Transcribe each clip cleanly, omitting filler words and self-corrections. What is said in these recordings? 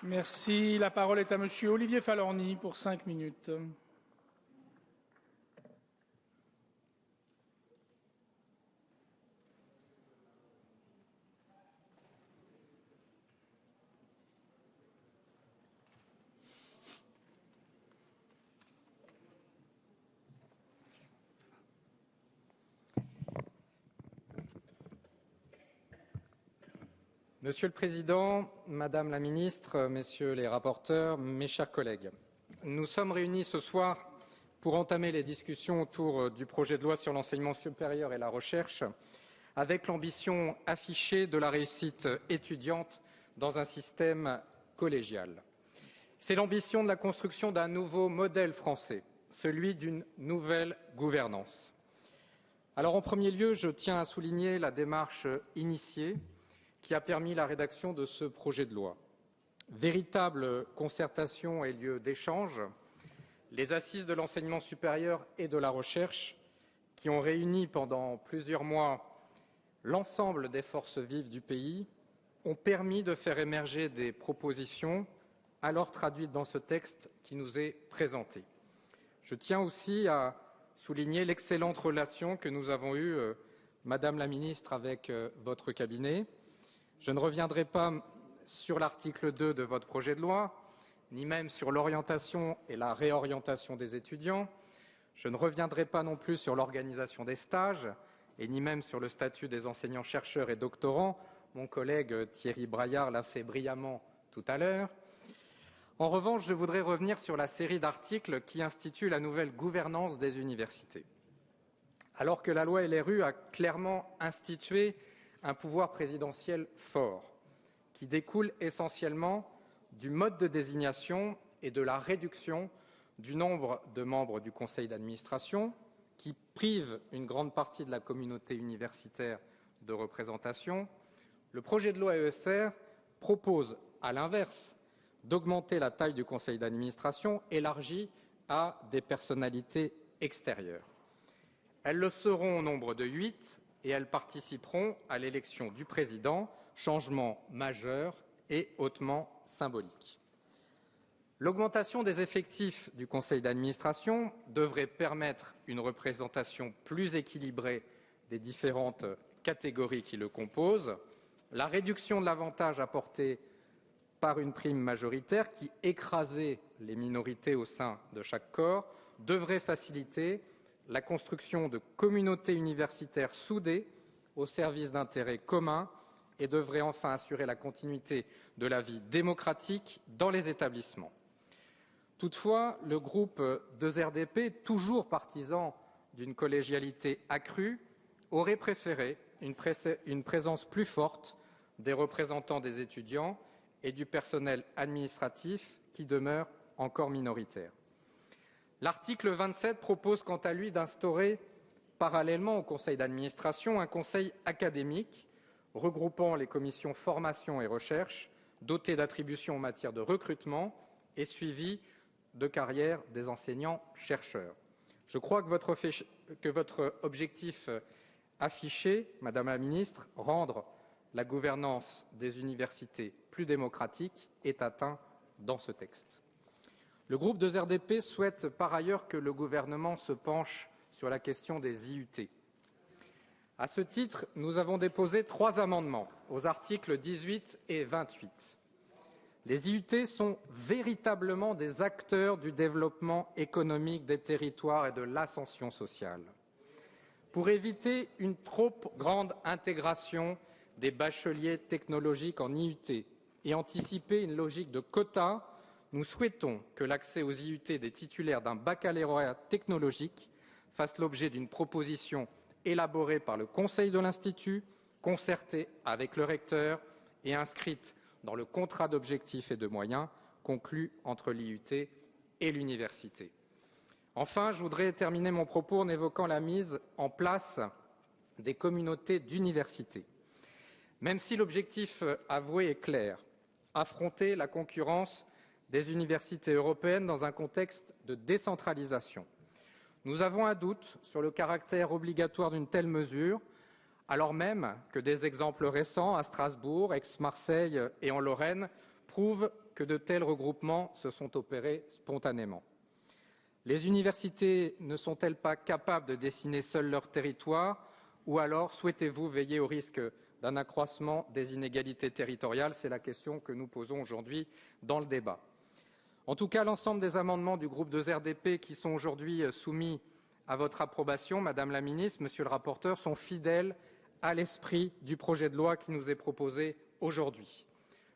Merci. La parole est à Monsieur Olivier Falorni pour 5 minutes. Monsieur le Président, Madame la Ministre, Messieurs les rapporteurs, mes chers collègues, nous sommes réunis ce soir pour entamer les discussions autour du projet de loi sur l'enseignement supérieur et la recherche, avec l'ambition affichée de la réussite étudiante dans un système collégial. C'est l'ambition de la construction d'un nouveau modèle français, celui d'une nouvelle gouvernance. Alors, en premier lieu, je tiens à souligner la démarche initiée qui a permis la rédaction de ce projet de loi. Véritable concertation et lieu d'échange, les assises de l'enseignement supérieur et de la recherche, qui ont réuni pendant plusieurs mois l'ensemble des forces vives du pays, ont permis de faire émerger des propositions alors traduites dans ce texte qui nous est présenté. Je tiens aussi à souligner l'excellente relation que nous avons eue, Madame la Ministre, avec votre cabinet. Je ne reviendrai pas sur l'article 2 de votre projet de loi, ni même sur l'orientation et la réorientation des étudiants. Je ne reviendrai pas non plus sur l'organisation des stages, et ni même sur le statut des enseignants-chercheurs et doctorants. Mon collègue Thierry Braillard l'a fait brillamment tout à l'heure. En revanche, je voudrais revenir sur la série d'articles qui instituent la nouvelle gouvernance des universités. Alors que la loi LRU a clairement institué un pouvoir présidentiel fort, qui découle essentiellement du mode de désignation et de la réduction du nombre de membres du conseil d'administration, qui prive une grande partie de la communauté universitaire de représentation, le projet de loi ESR propose, à l'inverse, d'augmenter la taille du conseil d'administration élargi à des personnalités extérieures. Elles le seront au nombre de 8 et elles participeront à l'élection du président, changement majeur et hautement symbolique. L'augmentation des effectifs du conseil d'administration devrait permettre une représentation plus équilibrée des différentes catégories qui le composent, la réduction de l'avantage apporté par une prime majoritaire qui écrasait les minorités au sein de chaque corps devrait faciliter la construction de communautés universitaires soudées au service d'intérêts communs et devrait enfin assurer la continuité de la vie démocratique dans les établissements. Toutefois, le groupe 2RDP, toujours partisan d'une collégialité accrue, aurait préféré une présence plus forte des représentants des étudiants et du personnel administratif qui demeure encore minoritaire. L'article 27 propose quant à lui d'instaurer, parallèlement au conseil d'administration, un conseil académique regroupant les commissions formation et recherche, doté d'attributions en matière de recrutement et suivi de carrière des enseignants-chercheurs. Je crois que votre objectif affiché, Madame la Ministre, rendre la gouvernance des universités plus démocratique, est atteint dans ce texte. Le groupe 2RDP souhaite par ailleurs que le gouvernement se penche sur la question des IUT. À ce titre, nous avons déposé 3 amendements aux articles 18 et 28. Les IUT sont véritablement des acteurs du développement économique des territoires et de l'ascension sociale. Pour éviter une trop grande intégration des bacheliers technologiques en IUT et anticiper une logique de quotas, nous souhaitons que l'accès aux IUT des titulaires d'un baccalauréat technologique fasse l'objet d'une proposition élaborée par le Conseil de l'Institut, concertée avec le recteur et inscrite dans le contrat d'objectifs et de moyens conclu entre l'IUT et l'université. Enfin, je voudrais terminer mon propos en évoquant la mise en place des communautés d'université. Même si l'objectif avoué est clair, affronter la concurrence des universités européennes dans un contexte de décentralisation. Nous avons un doute sur le caractère obligatoire d'une telle mesure, alors même que des exemples récents à Strasbourg, Aix-Marseille et en Lorraine prouvent que de tels regroupements se sont opérés spontanément. Les universités ne sont-elles pas capables de dessiner seules leur territoire, ou alors souhaitez-vous veiller au risque d'un accroissement des inégalités territoriales? C'est la question que nous posons aujourd'hui dans le débat. En tout cas, l'ensemble des amendements du groupe de RDP qui sont aujourd'hui soumis à votre approbation, Madame la Ministre, Monsieur le rapporteur, sont fidèles à l'esprit du projet de loi qui nous est proposé aujourd'hui.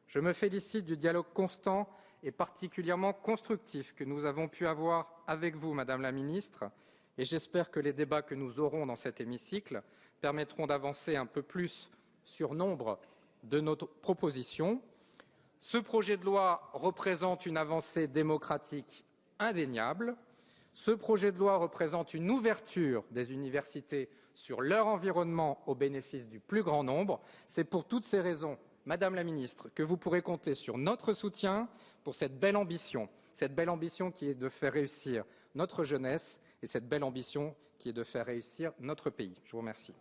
Je me félicite du dialogue constant et particulièrement constructif que nous avons pu avoir avec vous, Madame la Ministre, et j'espère que les débats que nous aurons dans cet hémicycle permettront d'avancer un peu plus sur nombre de nos propositions. Ce projet de loi représente une avancée démocratique indéniable. Ce projet de loi représente une ouverture des universités sur leur environnement au bénéfice du plus grand nombre. C'est pour toutes ces raisons, Madame la Ministre, que vous pourrez compter sur notre soutien pour cette belle ambition qui est de faire réussir notre jeunesse et cette belle ambition qui est de faire réussir notre pays. Je vous remercie.